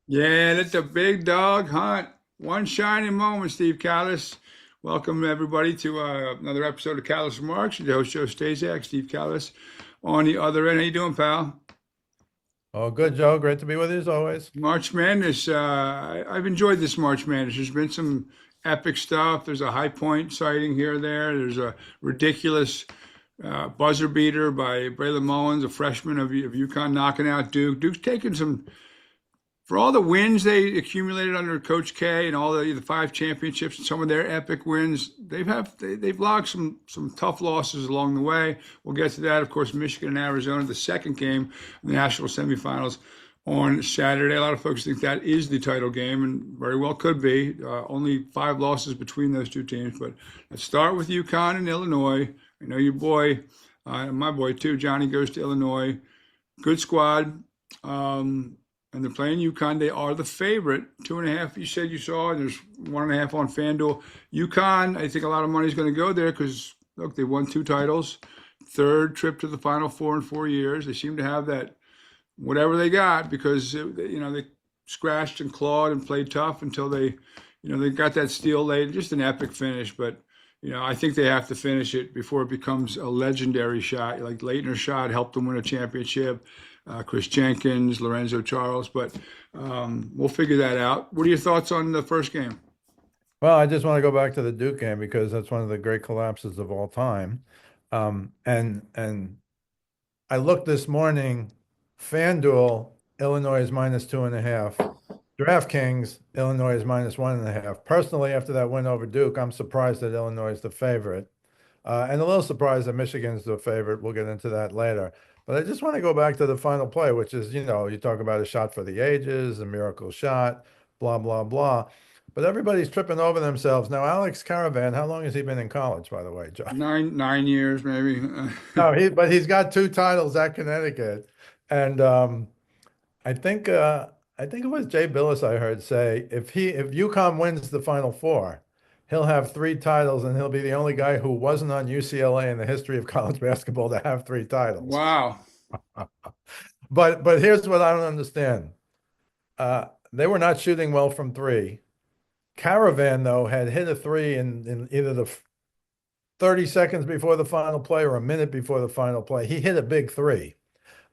Yeah, let the big dog hunt. One shining moment, Steve Kallas. Welcome, everybody, to another episode of Kallas Remarks. The host, Joe Staszak, Steve Kallas. On the other end, how you doing, pal? Oh, good, Joe. Great to be with you as always. March Madness. I've enjoyed this March Madness. There's been some epic stuff. There's a high point sighting here or there. There's a ridiculous buzzer beater by Braylon Mullins, a freshman of UConn, knocking out Duke. Duke's taking some for all the wins they accumulated under Coach K and all the five championships and some of their epic wins, they've logged some tough losses along the way. We'll get to that. Of course, Michigan and Arizona, the second game in the national semifinals on Saturday. A lot of folks think that is the title game, and very well could be. Only five losses between those two teams. But let's start with UConn and Illinois. I know your boy, my boy too, Johnny goes to Illinois. Good squad. And they're playing UConn. They are the favorite. 2.5, you said you saw. And there's 1.5 on FanDuel. UConn, I think a lot of money is going to go there because, look, they won two titles. Third trip to the Final Four in 4 years. They seem to have that, whatever they got, because, they scratched and clawed and played tough until they got that steal late. Just an epic finish. But, I think they have to finish it before it becomes a legendary shot. Like Leitner's shot helped them win a championship. Chris Jenkins, Lorenzo Charles, but we'll figure that out. What are your thoughts on the first game? Well, I just want to go back to the Duke game because that's one of the great collapses of all time. And I looked this morning, FanDuel, Illinois is -2.5. DraftKings, Illinois is -1.5. Personally, after that win over Duke, I'm surprised that Illinois is the favorite. And a little surprised that Michigan's the favorite. We'll get into that later. But I just want to go back to the final play, which is, you talk about a shot for the ages, a miracle shot, blah, blah, blah. But everybody's tripping over themselves. Now, Alex Caravan, how long has he been in college, by the way, Joe? 9 years, maybe. No, but he's got two titles at Connecticut. And I think I think it was Jay Billis I heard say if UConn wins the Final Four, he'll have three titles and he'll be the only guy who wasn't on UCLA in the history of college basketball to have three titles. Wow. But here's what I don't understand. They were not shooting well from three. Caravan, though, had hit a three in either the 30 seconds before the final play or a minute before the final play. He hit a big three.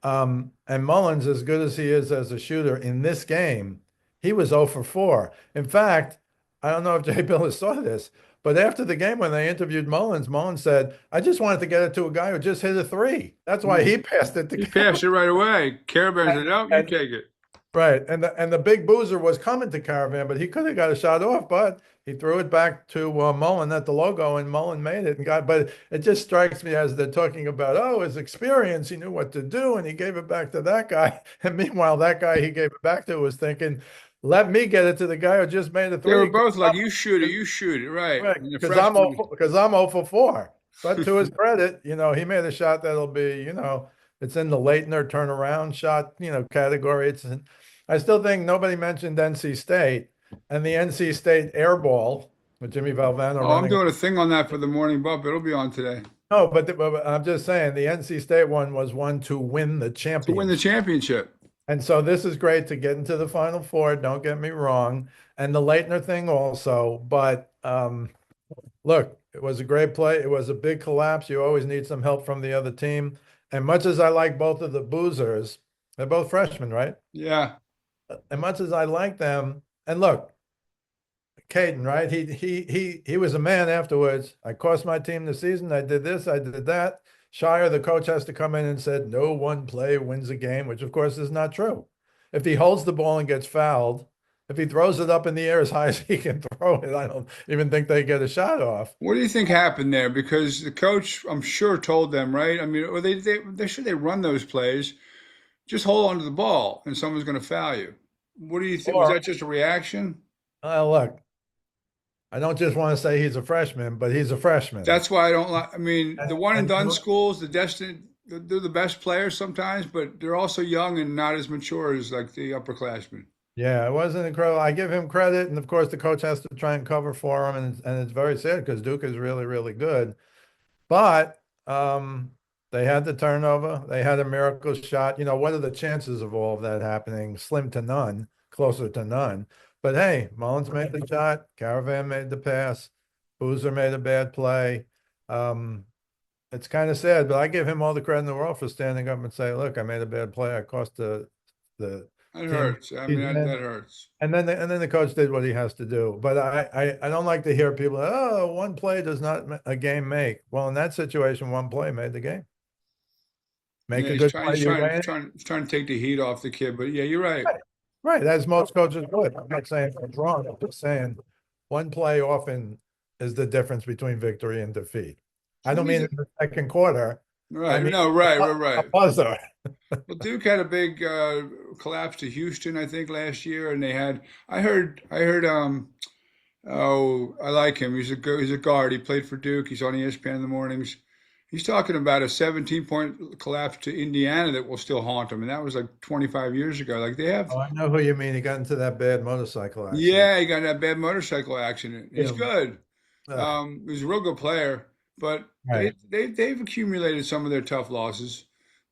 And Mullins, as good as he is as a shooter in this game, he was 0 for 4. In fact, I don't know if Jay Billis saw this, but after the game when they interviewed Mullins, Mullins said, I just wanted to get it to a guy who just hit a three. That's why he passed it to He Caravan. passed it right away. Caravan said, "Oh, you And, take it." right. And the big boozer was coming to Caravan, but he could have got a shot off, but he threw it back to Mullen at the logo, and Mullen made it and got. But it just strikes me as they're talking about, oh, his experience, he knew what to do, and he gave it back to that guy. And meanwhile, that guy he gave it back to was thinking, let me get it to the guy who just made a They were three. both like, you shoot it, right. Right, And the because I'm 0 freshman, because I'm 0 for 4. But to his credit, he made a shot that'll be, it's in the Leitner turnaround shot, category. I still think nobody mentioned NC State and the NC State air ball with Jimmy Valvano oh, I'm running. doing a thing on that for the morning bump. It'll be on today No, but I'm just saying the NC State one was one to win the to win the championship. championship. And so this is great to get into the Final Four. Don't get me wrong. And the Leitner thing also. But look, it was a great play. It was a big collapse. You always need some help from the other team. And much as I like both of the boozers, they're both freshmen, right? Yeah. And much as I like them, and look, Caden, right? He was a man afterwards. I cost my team the season. I did this, I did that. Shire, the coach, has to come in and said, no one play wins a game, which of course is not true. If he holds the ball and gets fouled, if he throws it up in the air as high as he can throw it, I don't even think they get a shot off. What do you think happened there? Because the coach, I'm sure, told them, right? I mean, or they should they run those plays. Just hold on to the ball, and someone's going to foul you. What do you think? Was Or, that just a reaction? look, I don't just want to say he's a freshman, but he's a freshman. That's why I don't like. I mean, the one and And done schools, the destined, they're the best players sometimes, but they're also young and not as mature as like the upperclassmen. yeah, it wasn't incredible. I give him credit, and of course, the coach has to try and cover for him, and it's very sad because Duke is really, really good. But they had the turnover, they had a miracle shot. What are the chances of all of that happening? Slim to none, closer to none. But hey, Mullins made the shot, Caravan made the pass, Boozer made a bad play. Um, it's kind of sad, but I give him all the credit in the world for standing up and say, "Look, I made a bad play. I cost the It team." hurts. I mean, that hurts. And then the coach did what he has to do. But I don't like to hear people, oh, one play does not a game make. Well, in that situation, one play made the game. Yeah, Make a good play, you win. he's trying to take the heat off the kid. But yeah, you're right. Right, right, as most coaches would. I'm not saying it's wrong. I'm just saying one play often is the difference between victory and defeat. I So what don't do you mean think? in the second quarter. I Right. mean No, right, right, a right. buzzer. Well, Duke had a big collapse to Houston, I think, last year, and they had. I heard. Oh, I like him. He's a guard. He played for Duke. He's on ESPN in the mornings. He's talking about a 17-point collapse to Indiana that will still haunt him, and that was like 25 years ago. Like they have. Oh, I know who you mean. He got into that bad motorcycle accident. Yeah, he got in that bad motorcycle accident. He's Yeah. good. Ugh, He's a real good player, but right. they've accumulated some of their tough losses.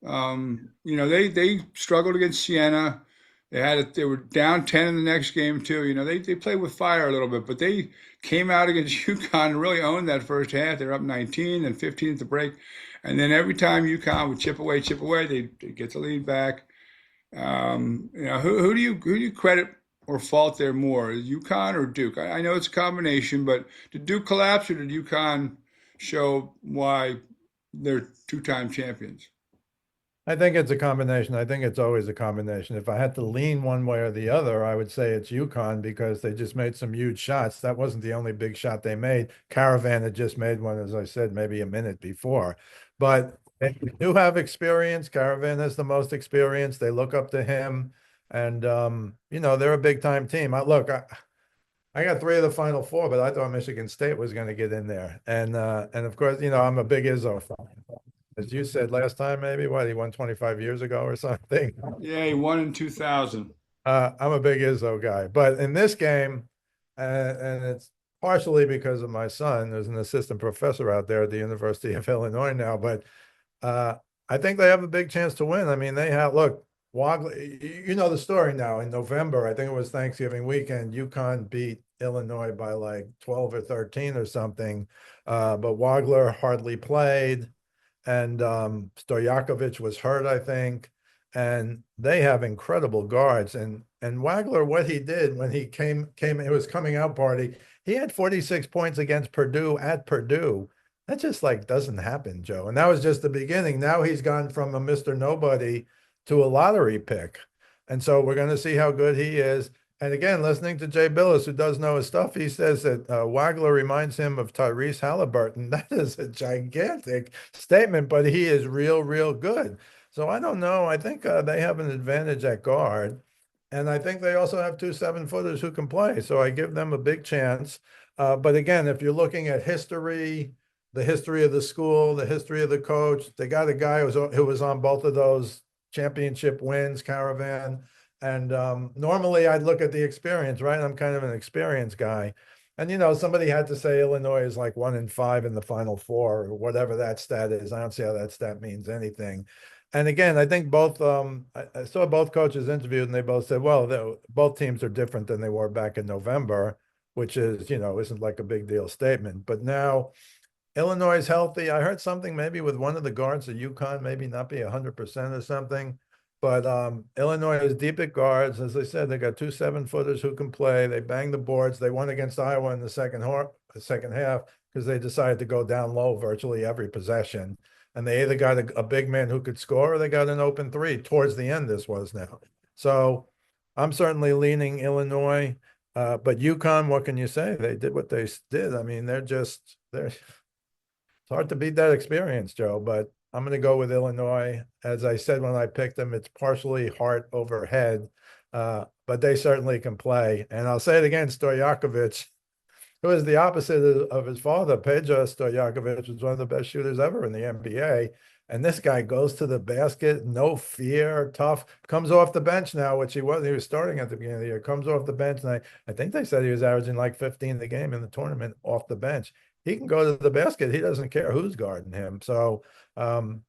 They struggled against Siena. They were down 10 in the next game too. They played with fire a little bit, but they came out against UConn and really owned that first half. They're up 19 and 15 at the break. And then every time UConn would chip away, they get the lead back. Who do you credit or fault there more, UConn or Duke? I know it's a combination, but did Duke collapse or did UConn show why they're two-time champions? I think it's a combination. I think it's always a combination. If I had to lean one way or the other, I would say it's UConn because they just made some huge shots. That wasn't the only big shot they made. Caravan had just made one, as I said, maybe a minute before. But they do have experience. Caravan has the most experience. They look up to him. And they're a big time team. I got three of the final four, but I thought Michigan State was going to get in there. And of course, I'm a big Izzo fan. As you said last time, maybe what he won 25 years ago or something. Yeah, he won in 2000. I'm a big Izzo guy, but in this game, and it's partially because of my son, who's an assistant professor out there at the University of Illinois now. But uh, I think they have a big chance to win. I mean, they have look. Wagler, you know the story now. In November, I think it was Thanksgiving weekend, UConn beat Illinois by like 12 or 13 or something. But Wagler hardly played and Stojakovic was hurt, I think. And they have incredible guards. And Wagler, what he did when he came, it was coming out party. He had 46 points against Purdue at Purdue. That just like doesn't happen, Joe. And that was just the beginning. Now he's gone from a Mr. Nobody to a lottery pick. And so we're going to see how good he is. And again, listening to Jay Billis, who does know his stuff, he says that Wagler reminds him of Tyrese Halliburton. That is a gigantic statement, but he is real, real good. So I don't know. I think they have an advantage at guard. And I think they also have two 7-footers who can play. So I give them a big chance. But again, if you're looking at history, the history of the school, the history of the coach, they got a guy who was on both of those championship wins, Caravan. And normally I'd look at the experience, right? I'm kind of an experienced guy. And, somebody had to say Illinois is like 1-5 in the Final Four or whatever that stat is. I don't see how that stat means anything. And again, I think I saw both coaches interviewed and they both said, well, both teams are different than they were back in November, which is, isn't like a big deal statement. But now Illinois is healthy. I heard something maybe with one of the guards at UConn, maybe not be 100% or something. But Illinois is deep at guards. As I said, they got two 7-footers who can play. They bang the boards. They won against Iowa in the second half because they decided to go down low virtually every possession. And they either got a big man who could score or they got an open three towards the end. This was now. So I'm certainly leaning Illinois. But UConn, what can you say? They did what they did. I mean, they're it's hard to beat that experience, Joe, but I'm going to go with Illinois. As I said when I picked them, it's partially heart over head, but they certainly can play. And I'll say it again, Stojakovic, who is the opposite of his father, Peja Stojakovic, was one of the best shooters ever in the NBA. And this guy goes to the basket, no fear, tough, comes off the bench now, which he was starting at the beginning of the year, comes off the bench. And I think they said he was averaging like 15 a game in the tournament off the bench. He can go to the basket. He doesn't care who's guarding him. So I'm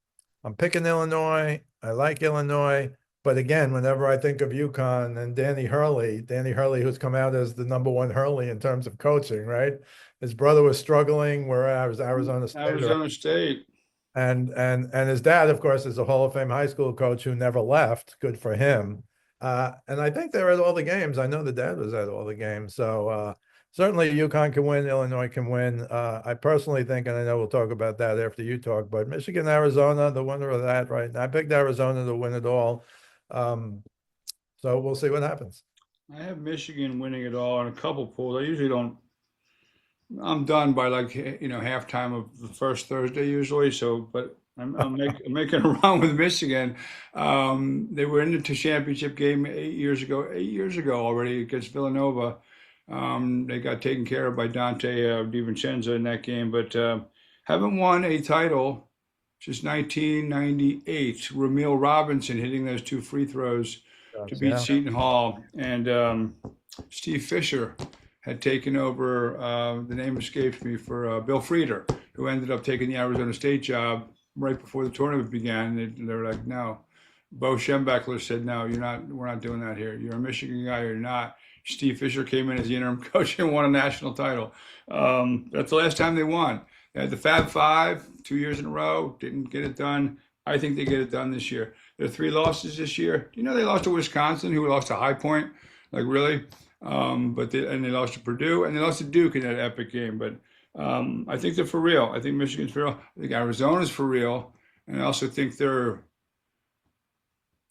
picking Illinois. I like Illinois. But again, whenever I think of UConn and Danny Hurley, who's come out as the number one Hurley in terms of coaching, right? His brother was struggling, whereas Arizona State, Arizona State. and his dad, of course, is a Hall of Fame high school coach who never left. Good for him. And I think they're at all the games. I know the dad was at all the games. So certainly UConn can win, Illinois can win. I personally think, and I know we'll talk about that after you talk, but Michigan, Arizona, the winner of that, right? And I picked Arizona to win it all. Um, so we'll see what happens. I have Michigan winning it all in a couple pools. I usually don't. I'm done by like halftime of the first Thursday usually. So, but I'm making a run with Michigan. They were in the championship game 8 years ago. 8 years ago already against Villanova. They got taken care of by Dante DiVincenzo in that game, but haven't won a title since 1998. Ramil Robinson hitting those two free throws to beat Yeah. Seton Hall, and Steve Fisher had taken over. The name escapes me for Bill Frieder, who ended up taking the Arizona State job right before the tournament began. They were like, "No." Bo Schembechler said, "No, you're not. We're not doing that here. You're a Michigan guy, or you're not." Steve Fisher came in as the interim coach and won a national title. That's the last time they won. They had the Fab Five 2 years in a row, didn't get it done. I think they get it done this year. Their three losses this year. Do you know they lost to Wisconsin, who lost to High Point? Like really? And they lost to Purdue and they lost to Duke in that epic game. But I think they're for real. I think Michigan's for real. I think Arizona's for real, and I also think they're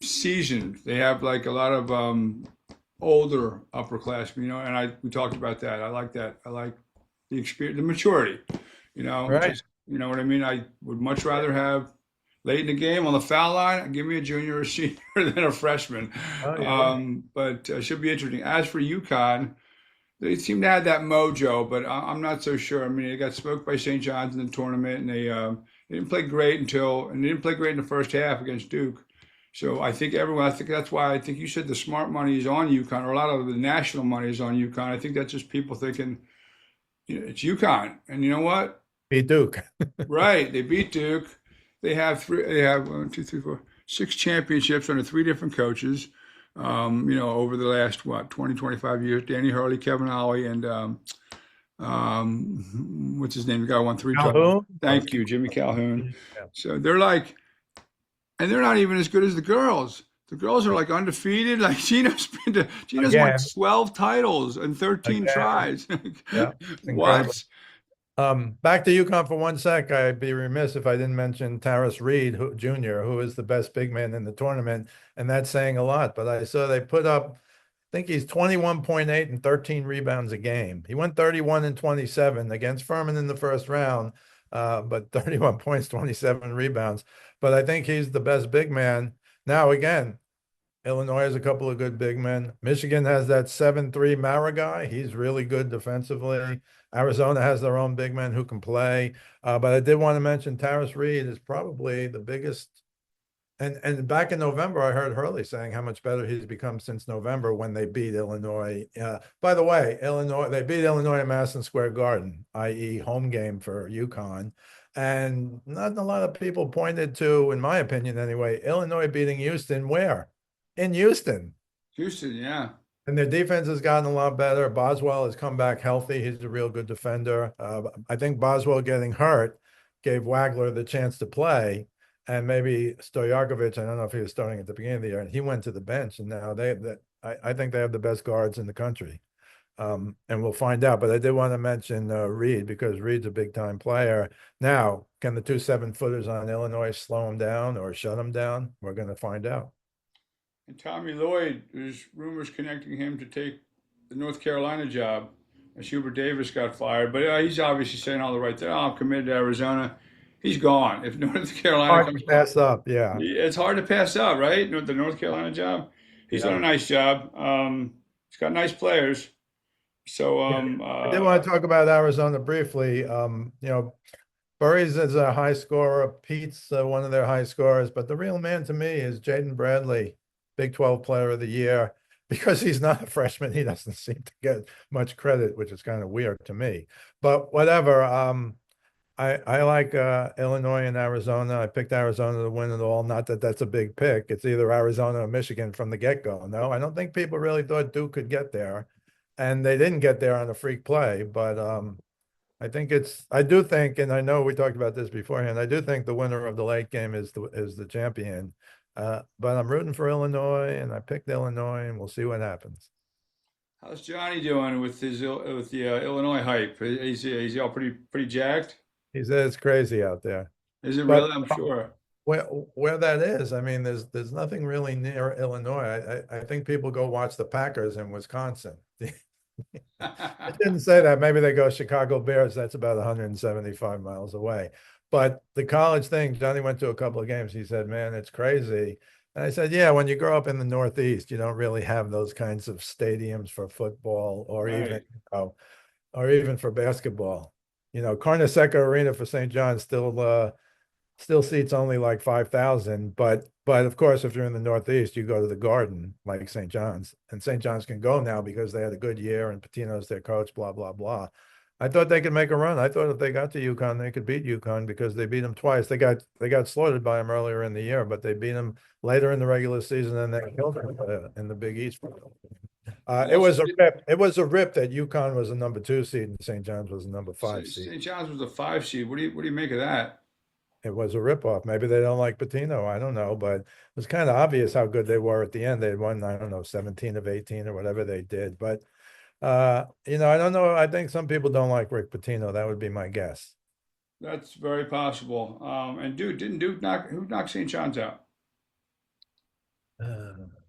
seasoned. They have like a lot of older upperclassmen, and we talked about that. I like that. I like the experience, the maturity. Right. Just what I mean. I would much rather have late in the game on the foul line, give me a junior or a senior than a freshman. Oh, yeah. But it should be interesting. As for UConn, they seem to have that mojo, but I'm not so sure. I mean, they got smoked by St. John's in the tournament, and they didn't play great and they didn't play great in the first half against Duke. So I think that's why I think you said the smart money is on UConn, or a lot of the national money is on UConn. I think that's just people thinking, it's UConn. And you know what? Beat Duke. Right. They beat Duke. They have one, two, three, four, six championships under three different coaches. Over the last 20, 25 years, Danny Hurley, Kevin Ollie, and what's his name? The guy who won three titles. Calhoun. Thank you, Jimmy Calhoun. Yeah. So they're like, and they're not even as good as the girls. The girls are like undefeated. Like Gina's won Again, 12 titles and 13 again. tries. Yeah. It's incredible. What? Back to UConn for 1 sec. I'd be remiss if I didn't mention Taris Reed, Jr., who is the best big man in the tournament, and that's saying a lot. But I saw they put up, I think he's 21.8 and 13 rebounds a game. He went 31 and 27 against Furman in the first round, but 31 points, 27 rebounds. But I think he's the best big man. Now, again, Illinois has a couple of good big men. Michigan has that 7'3" Mara guy. He's really good defensively. Arizona has their own big men who can play. But I did want to mention Taris Reed is probably the biggest. And back in November, I heard Hurley saying how much better he's become since November when they beat Illinois. By the way, they beat Illinois at Madison Square Garden, i.e. home game for UConn. And not a lot of people pointed to, in my opinion anyway, Illinois beating Houston where? In Houston. Houston, yeah. And their defense has gotten a lot better. Boswell has come back healthy. He's a real good defender. I think Boswell getting hurt gave Wagler the chance to play. And maybe Stojakovic, I don't know if he was starting at the beginning of the year, and he went to the bench. And now I think they have the best guards in the country. And we'll find out. But I did want to mention Reed because Reed's a big time player. Now, can the two 7-footers on Illinois slow him down or shut him down? We're going to find out. And Tommy Lloyd, there's rumors connecting him to take the North Carolina job as Hubert Davis got fired. But he's obviously saying all the right things. Oh, I'm committed to Arizona. He's gone. If North Carolina Hard comes to pass up, yeah. it's hard to pass up, right? The North Carolina job. He's done a nice job. He's got nice players. So I did want to talk about Arizona briefly. Burries is a high scorer. Pete's one of their high scorers, but the real man to me is Jaden Bradley, Big 12 Player of the Year. Because he's not a freshman, he doesn't seem to get much credit, which is kind of weird to me. But whatever. I like Illinois and Arizona. I picked Arizona to win it all. Not that that's a big pick. It's either Arizona or Michigan from the get-go. No, I don't think people really thought Duke could get there, and they didn't get there on a freak play. But I do think, and I know we talked about this beforehand. I do think the winner of the late game is the champion. But I'm rooting for Illinois, and I picked Illinois, and we'll see what happens. How's Johnny doing with with the Illinois hype? Is he all pretty jacked? He says it's crazy out there. Is it But really? I'm sure. where that is, I mean, there's nothing really near Illinois. I think people go watch the Packers in Wisconsin. I didn't say that. Maybe they go Chicago Bears. That's about 175 miles away. But the college thing, Johnny went to a couple of games. He said, "Man, it's crazy." And I said, "Yeah, when you grow up in the Northeast, you don't really have those kinds of stadiums for football or even, Right. or even for basketball. Carnesecca Arena for St. John's still seats only like 5,000. But of course, if you're in the Northeast, you go to the Garden like St. John's, and St. John's can go now because they had a good year and Patino's their coach, blah, blah, blah. I thought they could make a run. I thought if they got to UConn, they could beat UConn because they beat them twice. They got slaughtered by them earlier in the year, but they beat them later in the regular season and they killed them in the Big East. It Also, was a rip. It was a rip that UConn was a number 2 seed and St. John's was a number 5 seed. St. John's was a 5 seed. What do you make of that? It was a ripoff. Maybe they don't like Patino. I don't know, but it was kind of obvious how good they were at the end. They had won, I don't know, 17 of 18 or whatever they did. But I don't know. I think some people don't like Rick Pitino. That would be my guess. That's very possible. And dude, didn't Duke knock who knocked St. John's out? I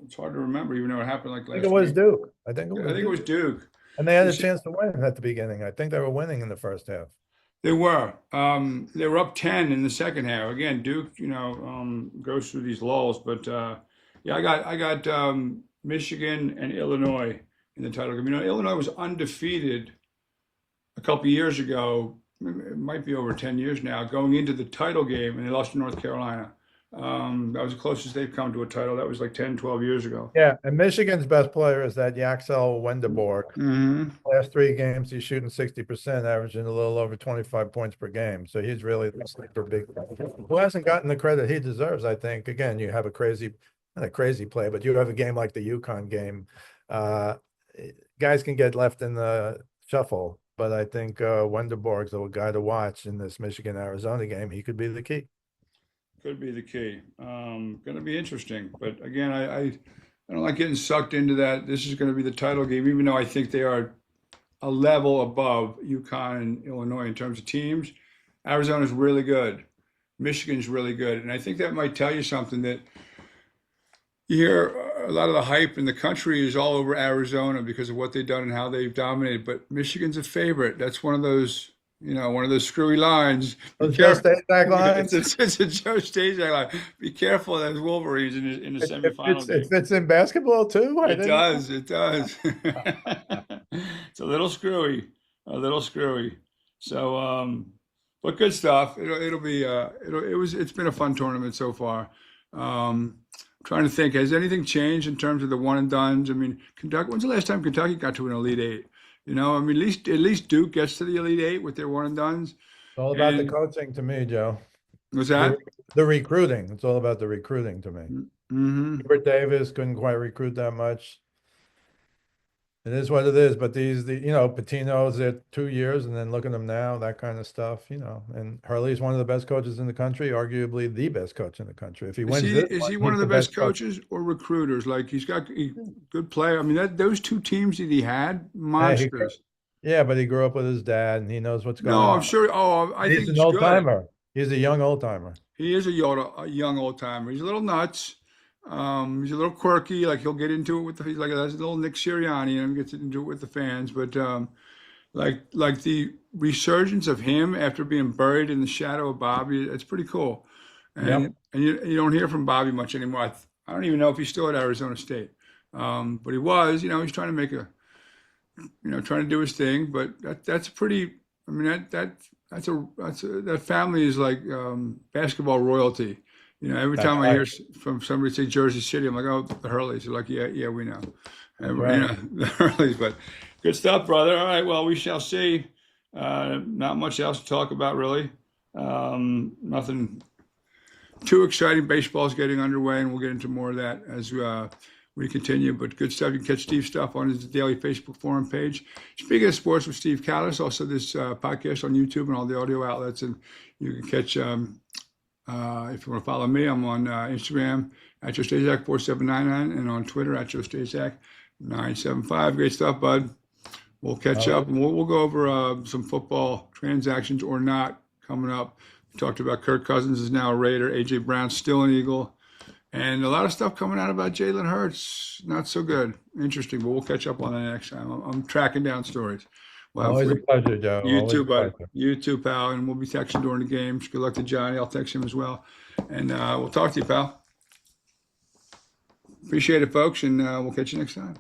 It's hard to remember, even though it happened like think it last was week. Duke. I think it Yeah, I was think it was Duke. Duke. And they had You a see, chance to win at the beginning. I think they were winning in the first half. they were. They were up 10 in the second half. Again, Duke, goes through these lulls, but yeah, I got Michigan and Illinois in the title game. Illinois was undefeated a couple years ago. It might be over 10 years now, going into the title game, and they lost to North Carolina. That was the closest they've come to a title. That was like 10, 12 years ago. Yeah, and Michigan's best player is that Yaxel Wenderborg. Hmm. Last 3 games, he's shooting 60%, averaging a little over 25 points per game. So he's really the sleeper big who hasn't gotten the credit he deserves, I think. Again, you have not a crazy play, but you have a game like the UConn game. Uh, Guys can get left in the shuffle, but I think Wenderborg's a guy to watch in this Michigan-Arizona game. He could be the key. Could be the key. Going to be interesting. But again, I don't like getting sucked into that. This is going to be the title game, even though I think they are a level above UConn and Illinois in terms of teams. Arizona's really good. Michigan's really good. And I think that might tell you something that you hear a lot of the hype in the country is all over Arizona because of what they've done and how they've dominated. But Michigan's a favorite. That's one of those screwy lines. Be Those just careful. tag It's, lines. it's, it's a Joe Stajak line. Be careful of those Wolverines in the semifinal It game. fits in basketball too. I It didn't. does. It does. It's a little screwy. A little screwy. So, but good stuff. It'll be. It's been a fun tournament so far. Trying to think, has anything changed in terms of the one and dones? I mean, Kentucky. When's the last time Kentucky got to an Elite Eight? I mean, at least Duke gets to the Elite Eight with their one and dones. It's all about the And coaching to me, Joe. was The that? the recruiting. It's all about the recruiting to me. Mm-hmm. Hubert Davis couldn't quite recruit that much. It is what it is. But Patino's at 2 years, and then look at him now, that kind of stuff. And Hurley's one of the best coaches in the country, arguably the best coach in the country. If he Is wins he this is one, he one he's of the the best best coach. coaches or recruiters? Like good player. I mean, those two teams that he had, Hey, monsters. yeah, but he grew up with his dad, and he knows what's going No, I'm on. sure. Oh, I He's think an he's old good. timer. He's a young old timer. He is a young old timer. He's a little nuts. He's a little quirky. Like he'll get into it he's like that's a little Nick Sirianni and gets into it with the fans. But like the resurgence of him after being buried in the shadow of Bobby, it's pretty cool. Yep. And you don't hear from Bobby much anymore. I don't even know if he's still at Arizona State. But he was. He's trying to trying to do his thing. But that's a pretty. I mean that family is like basketball royalty. Every That's time I right. hear from somebody say Jersey City, I'm like, oh, the Hurleys. They're like, yeah, yeah, we know. That's And, right. the Hurleys. But good stuff, brother. All right, well, we shall see. Not much else to talk about, really. Nothing too exciting. Baseball's getting underway, and we'll get into more of that as we continue. But good stuff. You can catch Steve's stuff on his daily Facebook forum page. Speaking of sports with Steve Kallas, also this podcast on YouTube and all the audio outlets. And you can catch, if you want to follow me, I'm on Instagram at JoeStaszak4799 and on Twitter at JoeStaszak975. Great stuff, bud. We'll catch up, and we'll go over some football transactions or not coming up. We talked about Kirk Cousins is now a Raider, A.J. Brown still an Eagle, and a lot of stuff coming out about Jalen Hurts. Not so good. Interesting, but we'll catch up on that next time. I'm tracking down stories. Well, Always a pleasure, Joe. You Always too, a bud. pleasure. You too, pal. And we'll be texting during the games. Good luck to Johnny. I'll text him as well. And we'll talk to you, pal. Appreciate it, folks, and we'll catch you next time.